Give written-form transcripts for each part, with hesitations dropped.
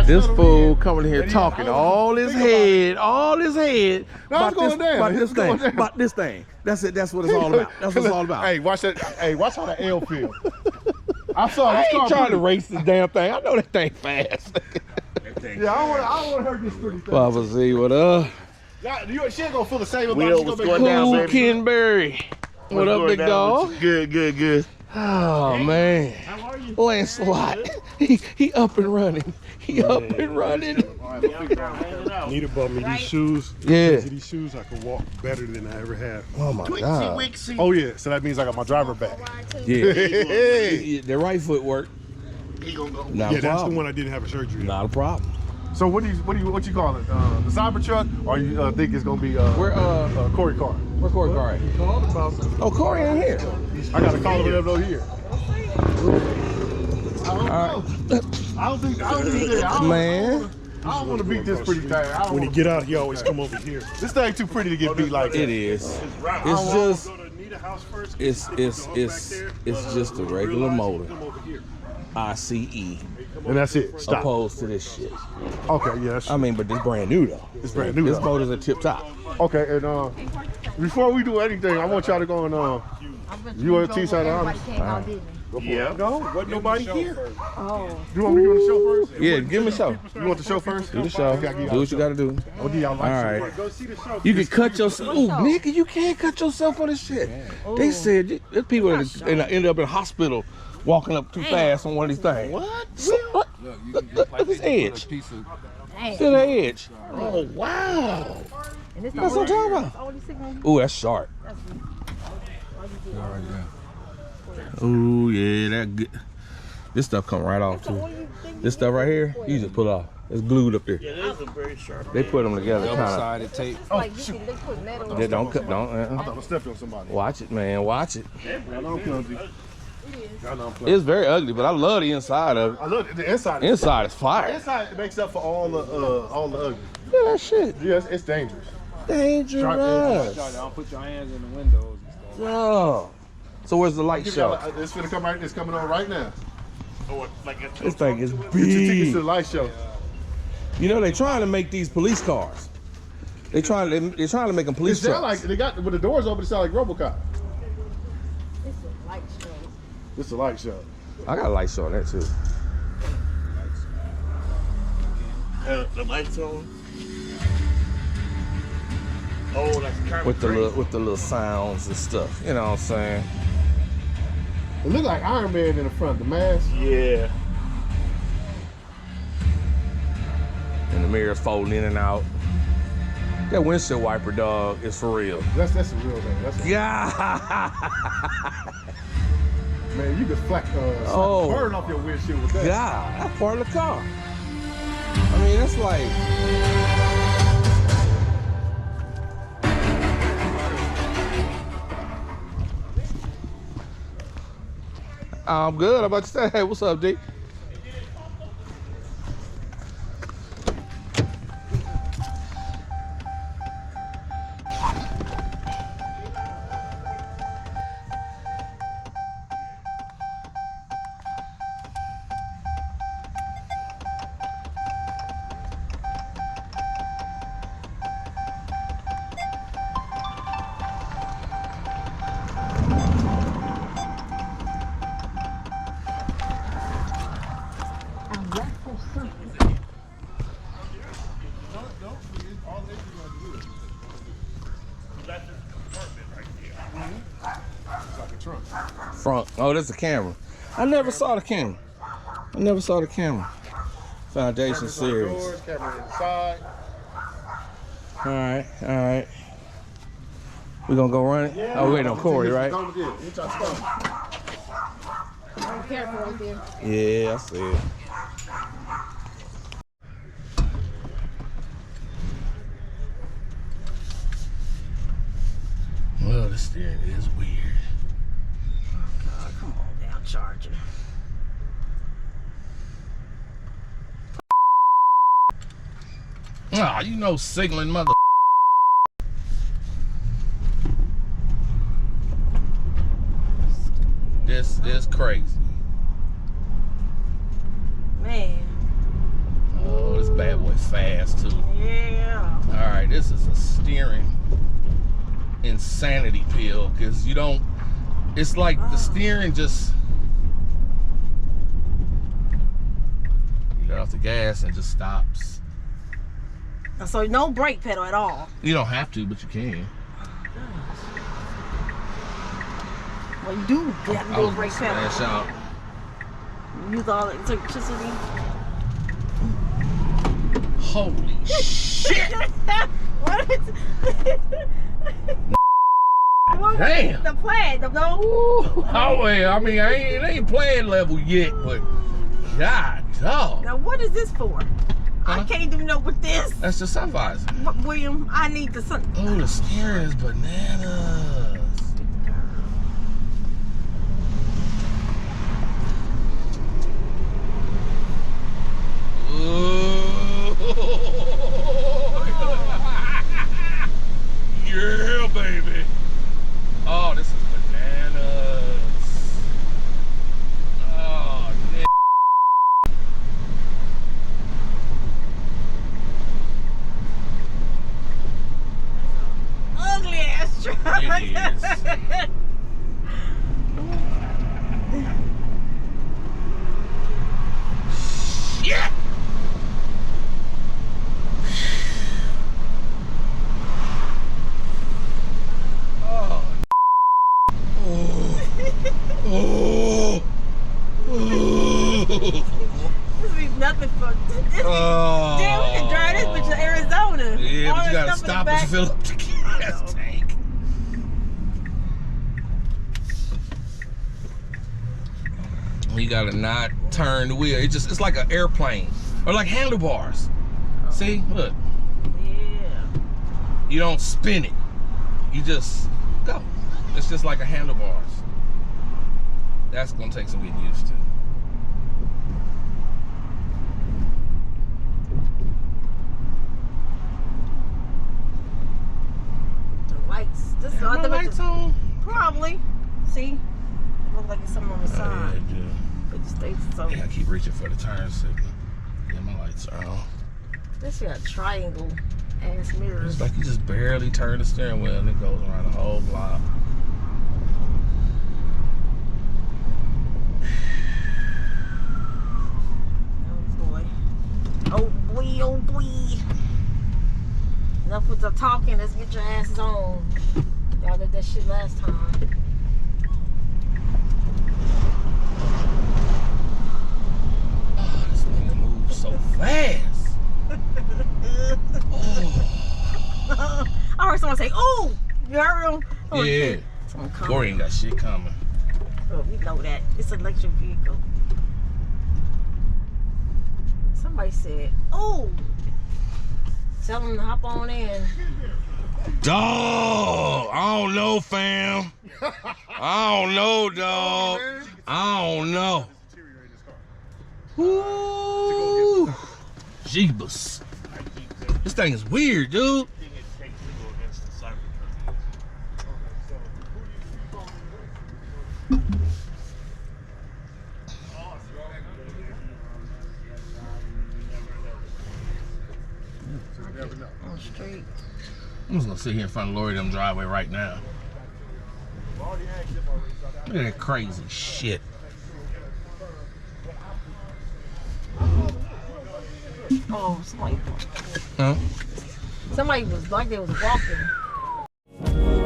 This fool coming here talking all his head about this thing. That's it. That's what it's all about. That's what it's all about. Hey, watch that. Hey, watch how the L feel. I ain't trying to race this damn thing. I know that thing fast. Yeah, I don't want to hurt this pretty thing. Papa Z, what up? She ain't gonna feel the same about Will, what's going down, baby? Ken Berry. What up, big dog? Good. Oh man, How are you? Lancelot, he up and running. He up and running. Need to buy me these shoes. Yeah. Because of these shoes, I can walk better than I ever have. Oh my God. Oh yeah, so that means I got my driver back. Yeah. The right foot work. He gonna go. Not Yeah, a that's the problem. one I didn't have a surgery on. Not a problem. So what you call it? The Cybertruck, or you think it's gonna be Where Corey car? where Corey car at? Oh, Corey ain't here. I gotta call him over here. All I don't think right, man. I don't want to beat this pretty thing. When you get out, he always come over here. This thing too pretty to get beat like that. It is. It's just Go to Nita house first. it's just a regular motor. ICE. And that's it. Stop. Opposed to this shit. Okay, yeah. I mean, but this brand new though. It's brand new, This though. motor's a tip top. Okay, and before we do anything, I want y'all to go on ULT side of honest. Yeah. No, wasn't nobody here. Oh. You want me to do the show first? Yeah, give me a show. You want the show first? Do the show. Okay, I'll give y'all Do what you gotta do. I'll give y'all All right. Go see the show. You can cut yourself. Oh, nigga, you can't cut yourself on this shit. They said there's people that end up in the hospital walking up too fast on one of these things. What? What? Look his edge. Still the edge. Oh, wow. That's what I'm talking about. Oh, that's sharp. Oh, yeah, that good. This stuff come right off, too. This stuff right here, you just pull off. It's glued up there. Yeah, this is very sharp. They put them together, kind Double-sided tape. Oh, shoot. of. They don't cut, don't. I thought I stepped on somebody. Watch it, man. Watch it. I know I'm clumsy. I know I'm clumsy. It's very ugly, but I love the inside of it. I love the inside. Inside is The fire. inside it makes up for all the ugly. Yeah, that shit. Yes, it's dangerous. Dangerous. Don't put your hands in the windows and stuff. No. So where's the light Give show? y'all- It's gonna come right. It's coming on right now. Or like a This thing is Get your tickets big. to the light show. You know, they trying to make these police cars. They're trying to make them It police sound trucks. like they got with the doors open. It sound like RoboCop. It's a light show. It's a light show. I got a light show on that too. the lights on. Oh, that's kind of With the little sounds and stuff. You know what I'm saying? It look like Iron Man in the front. The mask. Yeah. And the mirrors folding in and out. That windshield wiper, dog, is for real. That's a real thing. That's a, God. man, you could flack Oh. burn off your windshield with that. God, that's part of the car. I mean, that's like. I'm good. I'm about to say, hey, what's up, D? Front. Oh, that's the camera. I never saw the camera. Foundation series. Doors, camera inside. All right. We gonna go run it? Oh, we waiting on Corey, right? Go with it. You try to stop. Be careful right there. Yeah, I see it. Well, the steering is weird. God, come on down, Charger. Ah, you know, signaling mother. This is crazy. Man. Oh going fast too. Yeah. All right, this is a steering insanity pill because you don't. It's like the steering just. You let off the gas and it just stops. So no brake pedal at all. You don't have to, but you can. Well, you do have to do a brake pedal. Smash out. Use all the electricity. Holy shit! What is Damn. The plan, the no. Oh well, I mean, it ain't playing level yet, but God, dog. Now what is this for? I can't do no with this. That's just Sapphires. William, I need the sun. Oh, the steering is bananas. Yeah, baby. Oh, this is bananas. Oh, man. Ugly ass truck. It is. Shit. This means nothing for. Oh. Damn, we can drive this bitch to Arizona. Yeah, All but you that gotta stuff in the stop and back. fill up the gas tank. You gotta not turn the wheel. It's like an airplane or like handlebars. See, look. Yeah. You don't spin it. You just go. It's just like a handlebars. That's gonna take some getting used to. The lights. This is Are my lights on? Probably. See? Look like it's something on the side. Yeah, It just stays so. I keep reaching for the turn signal. Yeah, my lights are on. This got triangle ass mirrors. It's like you just barely turn the steering wheel and it goes around the whole block. Oh boy, oh boy. Enough with the talking, let's get your asses on. Y'all did that shit last time. Oh, this nigga moves so fast. Oh. I heard someone say, "Oh, you heard him?" Oh, Yeah. someone coming. Corey ain't got shit coming. Oh, we know that. It's an electric vehicle. Somebody said, "Oh, tell them to hop on in." Dog, I don't know, fam. I don't know, dog. I don't know. Ooh, Jeebus. This thing is weird, dude. On the street. I'm just gonna sit here in front of Lori them driveway right now. Look at that crazy shit. Oh, somebody. Huh? Somebody was like they was walking.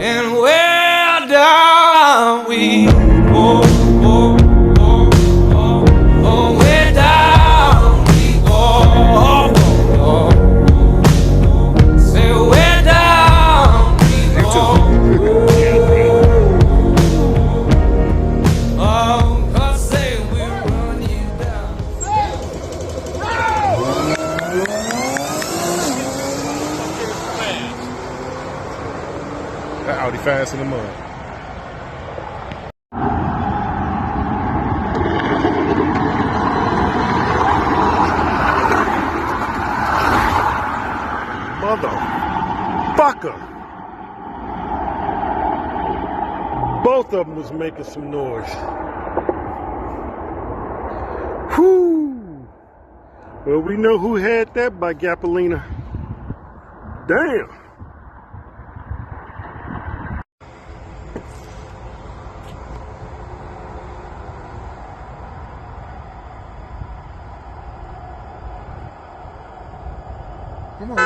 And where down we go, oh, where down we go, say where down we go, oh, 'cause say we're running down. That Audi fast in the mud. Motherfucker! Both of them was making some noise. Whoo! Well, we know who had that by Gapolina. Damn. Come on.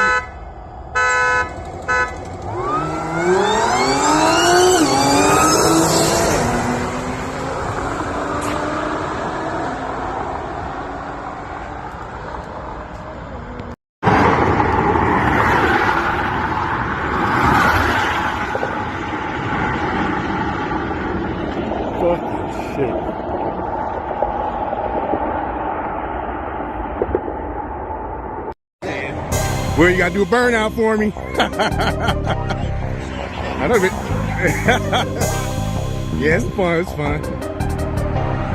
Fucking shit. Well, you gotta do a burnout for me. I know it. Yeah, it's fun. It's fun.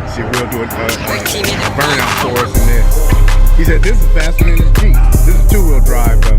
See, we'll do a burnout for us in this. He said this is faster than his Jeep. This is 2-wheel drive though.